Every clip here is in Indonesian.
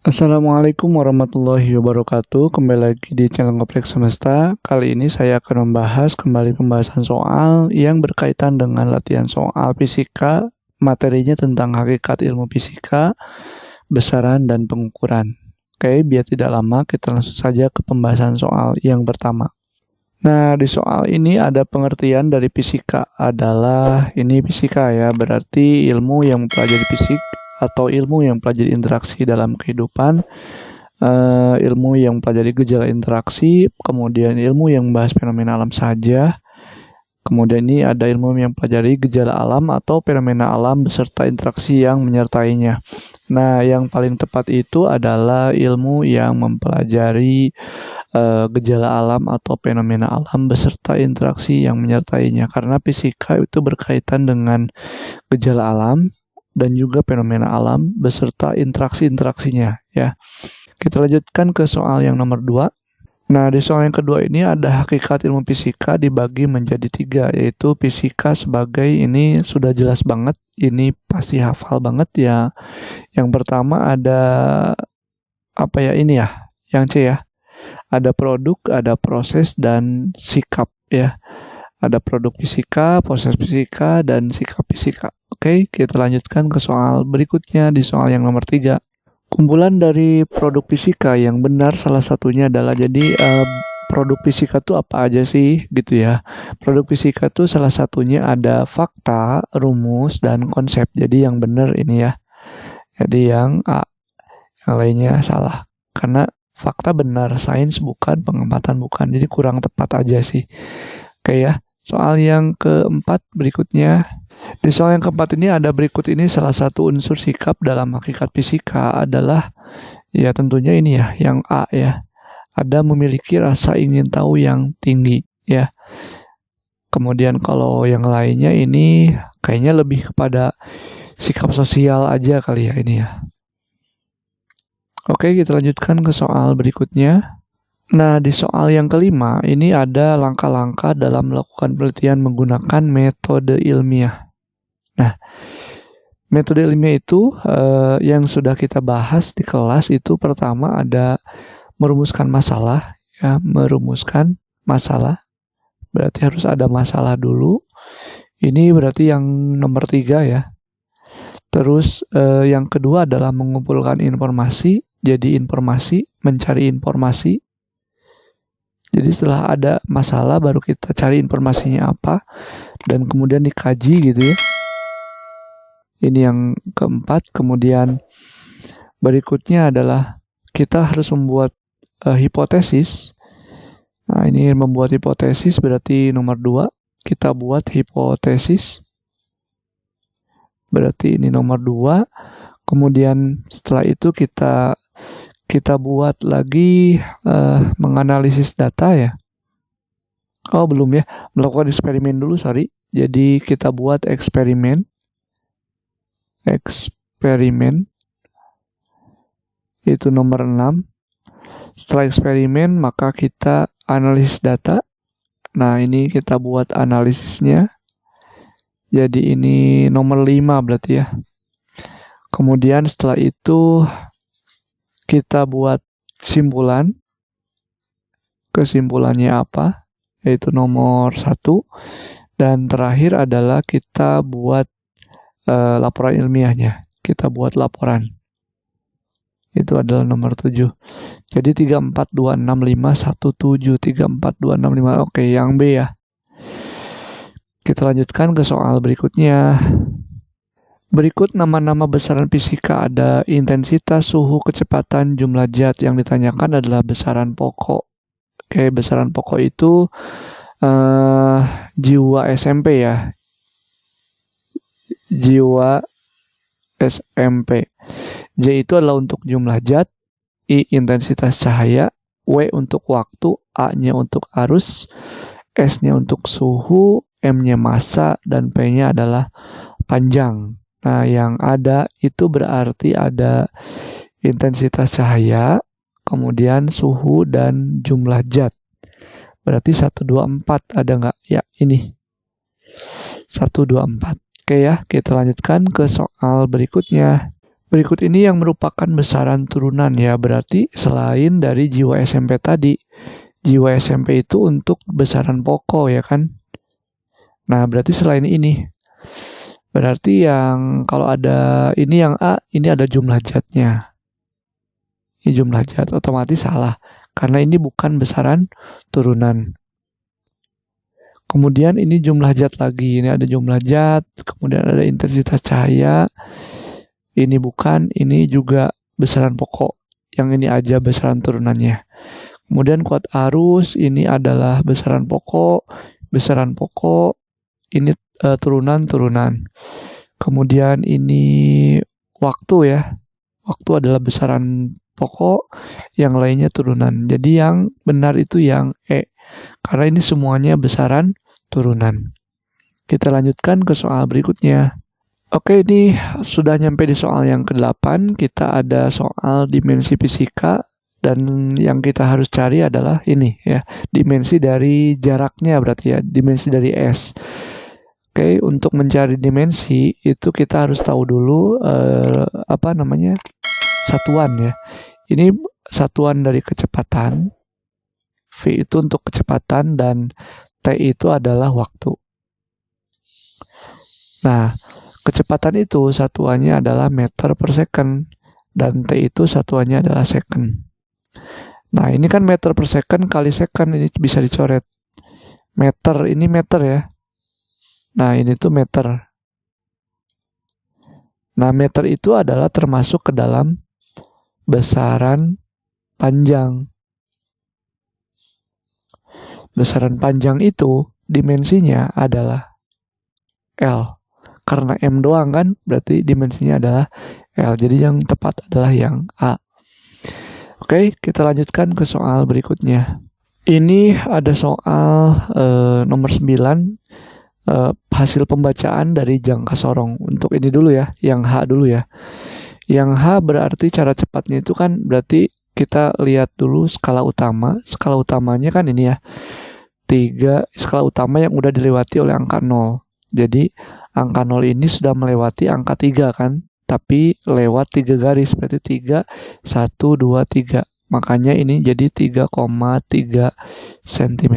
Assalamualaikum warahmatullahi wabarakatuh. Kembali lagi di channel Ngoprek Semesta. Kali ini saya akan membahas kembali pembahasan soal yang berkaitan dengan latihan soal fisika. Materinya tentang hakikat ilmu fisika, besaran dan pengukuran. Oke, biar tidak lama kita langsung saja ke pembahasan soal yang pertama. Nah, di soal ini ada pengertian dari fisika adalah ini fisika ya, berarti ilmu yang mempelajari fisik atau ilmu yang mempelajari interaksi dalam kehidupan, ilmu yang mempelajari gejala interaksi, kemudian ilmu yang membahas fenomena alam saja, kemudian ini ada ilmu yang mempelajari gejala alam atau fenomena alam beserta interaksi yang menyertainya. Nah, yang paling tepat itu adalah ilmu yang mempelajari gejala alam atau fenomena alam beserta interaksi yang menyertainya. Karena fisika itu berkaitan dengan gejala alam dan juga fenomena alam beserta interaksi-interaksinya ya. Kita lanjutkan ke soal yang nomor 2. Nah, di soal yang kedua ini ada hakikat ilmu fisika dibagi menjadi 3, yaitu fisika sebagai ini sudah jelas banget, ini pasti hafal banget ya. Yang pertama ada apa ya ini ya, yang C ya. Ada produk, ada proses, dan sikap ya. Ada produk fisika, proses fisika, dan sikap fisika. Oke, kita lanjutkan ke soal berikutnya di soal yang nomor 3. Kumpulan dari produk fisika yang benar salah satunya adalah jadi produk fisika itu apa aja sih gitu ya. Produk fisika itu salah satunya ada fakta, rumus, dan konsep. Jadi yang benar ini ya. Jadi yang A, yang lainnya salah. Karena fakta benar, sains bukan, pengamatan bukan. Jadi kurang tepat aja sih. Oke ya. Soal yang keempat berikutnya. Di soal yang keempat ini ada berikut ini salah satu unsur sikap dalam hakikat fisika adalah ya tentunya ini ya, yang A ya. Ada memiliki rasa ingin tahu yang tinggi ya. Kemudian kalau yang lainnya ini kayaknya lebih kepada sikap sosial aja kali ya ini ya. Oke, kita lanjutkan ke soal berikutnya. Nah, di soal yang kelima, ini ada langkah-langkah dalam melakukan penelitian menggunakan metode ilmiah. Nah, metode ilmiah itu yang sudah kita bahas di kelas itu pertama ada merumuskan masalah, ya, merumuskan masalah. Berarti harus ada masalah dulu. Ini berarti yang nomor 3 ya. Terus yang kedua adalah mengumpulkan informasi, jadi informasi, mencari informasi. Jadi setelah ada masalah baru kita cari informasinya apa dan kemudian dikaji gitu ya. Ini yang keempat. Kemudian berikutnya adalah kita harus membuat hipotesis. Nah, ini membuat hipotesis berarti nomor 2. Kita buat hipotesis. Berarti ini nomor 2. Kemudian setelah itu kita buat lagi menganalisis data ya. Oh belum ya, melakukan eksperimen dulu sorry. Jadi kita buat eksperimen itu nomor 6. Setelah eksperimen maka kita analisis data. Nah ini kita buat analisisnya. Jadi ini nomor 5 berarti ya. Kemudian setelah itu kita buat simpulan. Kesimpulannya apa? Yaitu nomor 1. Dan terakhir adalah kita buat laporan ilmiahnya. Kita buat laporan. Itu adalah nomor 7. Jadi 3, 4, 2, 6, 5, 1, 7. 3, 4, 2, 6, 5. Oke, yang B ya. Kita lanjutkan ke soal berikutnya. Berikut nama-nama besaran fisika ada intensitas, suhu, kecepatan, jumlah zat. Yang ditanyakan adalah besaran pokok. Oke, besaran pokok itu jiwa SMP ya. Jiwa SMP. J itu adalah untuk jumlah zat, I intensitas cahaya, W untuk waktu, A-nya untuk arus, S-nya untuk suhu, M-nya massa, dan P-nya adalah panjang. Nah, yang ada itu berarti ada intensitas cahaya, kemudian suhu, dan jumlah zat. Berarti 1, 2, 4 ada nggak? Ya, ini. 1, 2, 4. Oke ya, kita lanjutkan ke soal berikutnya. Berikut ini yang merupakan besaran turunan ya, berarti selain dari jiwa SMP tadi. Jiwa SMP itu untuk besaran pokok ya kan. Nah, berarti selain ini. Berarti yang kalau ada ini yang A, ini ada jumlah zatnya. Ini jumlah zat, otomatis salah. Karena ini bukan besaran turunan. Kemudian ini jumlah zat lagi. Ini ada jumlah zat, kemudian ada intensitas cahaya. Ini bukan, ini juga besaran pokok. Yang ini aja besaran turunannya. Kemudian kuat arus, ini adalah besaran pokok. Ini turunan-turunan. Kemudian ini waktu ya. Waktu adalah besaran pokok, yang lainnya turunan. Jadi yang benar itu yang E. Karena ini semuanya besaran turunan. Kita lanjutkan ke soal berikutnya. Oke, ini sudah nyampe di soal yang ke-8. Kita ada soal dimensi fisika. Dan yang kita harus cari adalah ini ya, dimensi dari jaraknya berarti ya, dimensi dari S. Oke, untuk mencari dimensi itu kita harus tahu dulu satuan ya. Ini satuan dari kecepatan. V itu untuk kecepatan dan T itu adalah waktu. Nah, kecepatan itu satuannya adalah meter per second dan T itu satuannya adalah second. Nah, ini kan meter per second kali second, ini bisa dicoret. Meter, ini meter ya. Nah, ini tuh meter. Nah, meter itu adalah termasuk ke dalam besaran panjang. Besaran panjang itu dimensinya adalah L. Karena M doang kan, berarti dimensinya adalah L. Jadi yang tepat adalah yang A. Oke, kita lanjutkan ke soal berikutnya. Ini ada soal nomor 9, hasil pembacaan dari jangka sorong. Untuk ini dulu ya, yang H dulu ya. Yang H berarti cara cepatnya itu kan berarti kita lihat dulu skala utama. Skala utamanya kan ini ya, 3 skala utama yang udah dilewati oleh angka 0. Jadi angka 0 ini sudah melewati angka 3 kan, tapi lewat 3 garis, berarti 3, 1, 2, 3. Makanya ini jadi 3,3 cm.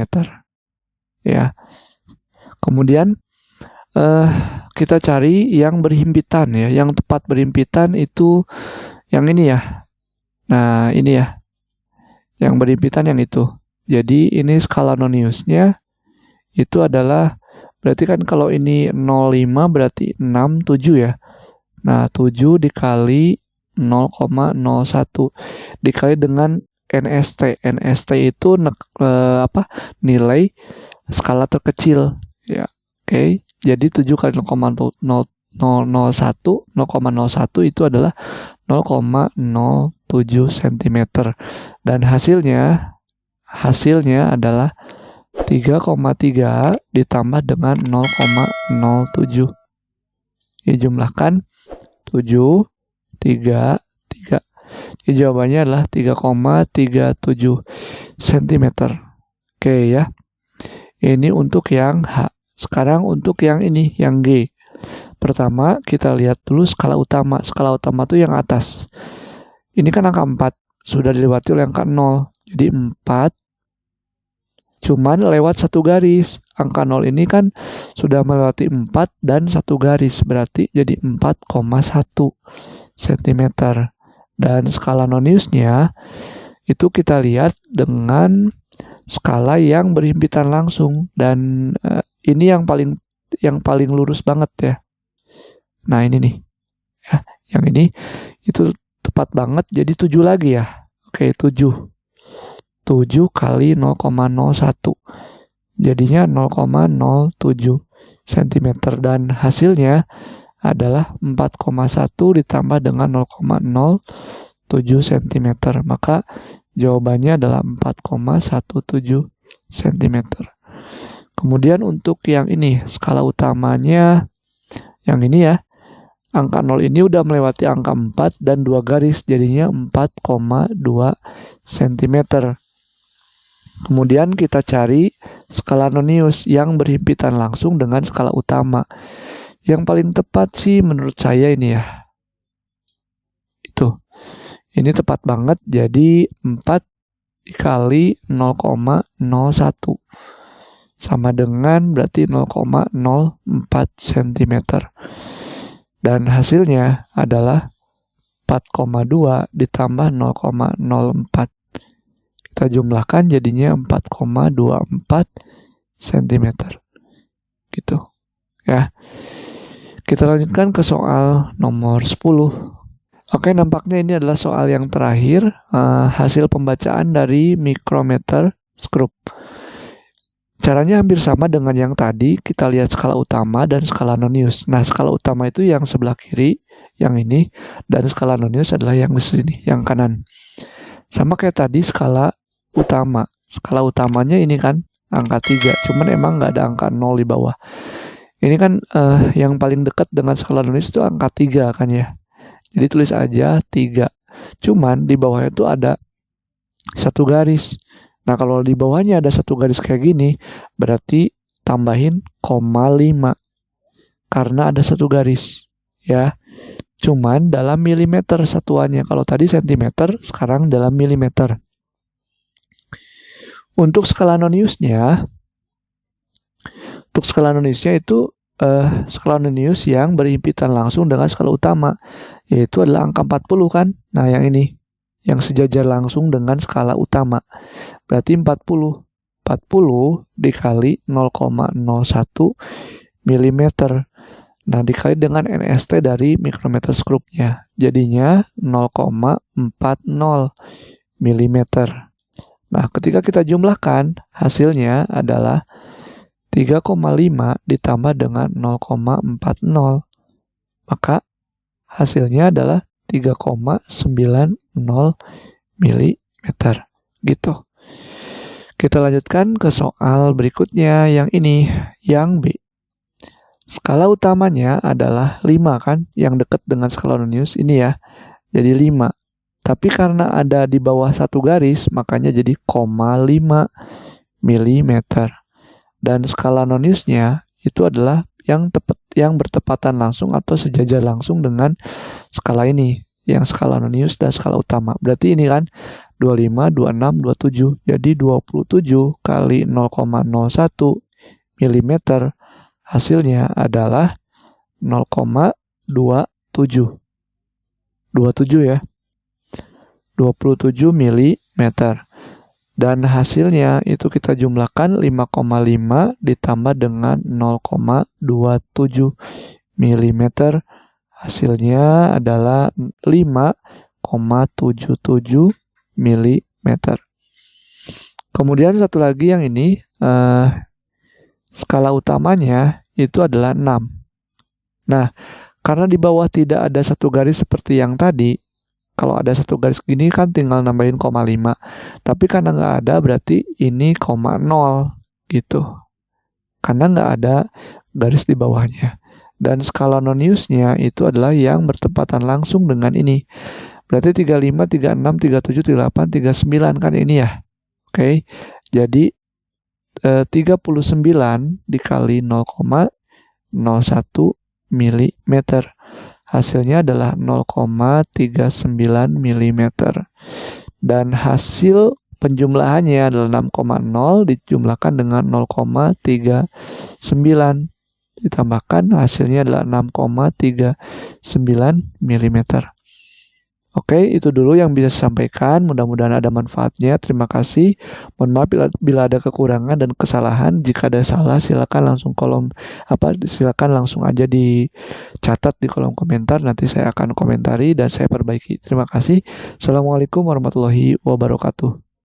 Ya. Kemudian kita cari yang berhimpitan ya. Yang tepat berhimpitan itu yang ini ya. Nah, ini ya. Yang berhimpitan yang itu. Jadi ini skala noniusnya itu adalah, berarti kan kalau ini 0,5 berarti 6, 7 ya. Nah, 7 dikali 0,01 dikali dengan NST. NST itu nilai skala terkecil ya. Oke. Jadi 7 kali 0,01 itu adalah 0,07 cm. Dan hasilnya adalah 3,3 ditambah dengan 0,07. Ya, jumlahkan 7, 3, 3. Ya, jawabannya adalah 3,37 cm. Oke ya. Ini untuk yang H. Sekarang untuk yang ini, yang G. Pertama, kita lihat dulu skala utama. Skala utama itu yang atas. Ini kan angka 4. Sudah dilewati oleh angka 0. Jadi 4 cuman lewat satu garis. Angka 0 ini kan sudah melewati 4 dan satu garis. Berarti jadi 4,1 cm. Dan skala noniusnya itu kita lihat dengan skala yang berhimpitan langsung. Dan ini yang paling lurus banget ya. Nah, ini nih. Ya, yang ini itu tepat banget, jadi 7 lagi ya. Oke, 7 kali 0,01. Jadinya 0,07 cm. Dan hasilnya adalah 4,1 ditambah dengan 0,07 cm. Maka jawabannya adalah 4,17 cm. Kemudian untuk yang ini, skala utamanya yang ini ya. Angka 0 ini udah melewati angka 4 dan 2 garis, jadinya 4,2 cm. Kemudian kita cari skala nonius yang berhimpitan langsung dengan skala utama. Yang paling tepat sih menurut saya ini ya. Ini tepat banget, jadi 4 dikali 0,01 sama dengan berarti 0,04 cm. Dan hasilnya adalah 4,2 ditambah 0,04. Kita jumlahkan jadinya 4,24 cm. Gitu. Ya. Kita lanjutkan ke soal nomor 10. Oke, nampaknya ini adalah soal yang terakhir, hasil pembacaan dari micrometer skrup. Caranya hampir sama dengan yang tadi, kita lihat skala utama dan skala nonius. Nah, skala utama itu yang sebelah kiri, yang ini, dan skala nonius adalah yang di sini, yang kanan. Sama kayak tadi skala utama. Skala utamanya ini kan angka 3, cuman emang nggak ada angka 0 di bawah. Ini kan yang paling dekat dengan skala nonius itu angka 3 kan ya. Jadi tulis aja 3. Cuman di bawahnya itu ada satu garis. Nah, kalau di bawahnya ada satu garis kayak gini, berarti tambahin 0,5. Karena ada satu garis. Ya. Cuman dalam milimeter satuannya. Kalau tadi sentimeter, sekarang dalam milimeter. Untuk skala noniusnya itu skala nonius yang berhimpitan langsung dengan skala utama, yaitu adalah angka 40 kan. Nah, yang ini yang sejajar langsung dengan skala utama. Berarti 40 dikali 0,01 mm. Nah, dikali dengan NST dari mikrometer skrupnya. Jadinya 0,40 mm. Nah, ketika kita jumlahkan, hasilnya adalah 3,5 ditambah dengan 0,40. Maka hasilnya adalah 3,90 mm. Gitu. Kita lanjutkan ke soal berikutnya yang ini, yang B. Skala utamanya adalah 5 kan, yang dekat dengan skala nonius ini ya. Jadi 5. Tapi karena ada di bawah satu garis, makanya jadi 0,5 mm. Dan skala noniusnya itu adalah yang bertepatan langsung atau sejajar langsung dengan skala ini, yang skala nonius dan skala utama. Berarti ini kan 25, 26, 27. Jadi 27 kali 0,01 mm hasilnya adalah 0,27. 27 ya. 27 mm. Dan hasilnya itu kita jumlahkan 5,5 ditambah dengan 0,27 mm. Hasilnya adalah 5,77 mm. Kemudian satu lagi yang ini, skala utamanya itu adalah 6. Nah, karena di bawah tidak ada satu garis seperti yang tadi, kalau ada satu garis gini kan tinggal nambahin 0,5. Tapi karena nggak ada berarti ini 0 gitu. Karena nggak ada garis di bawahnya. Dan skala noniusnya itu adalah yang bertepatan langsung dengan ini. Berarti 35, 36, 37, 38, 39 kan ini ya. Oke. Jadi 39 dikali 0,01 mm. Hasilnya adalah 0,39 mm. Dan hasil penjumlahannya adalah 6,0 dijumlahkan dengan 0,39. Ditambahkan hasilnya adalah 6,39 mm. Oke, itu dulu yang bisa saya sampaikan. Mudah-mudahan ada manfaatnya. Terima kasih. Mohon maaf bila ada kekurangan dan kesalahan. Jika ada salah, silakan langsung aja dicatat di kolom komentar. Nanti saya akan komentari dan saya perbaiki. Terima kasih. Assalamualaikum warahmatullahi wabarakatuh.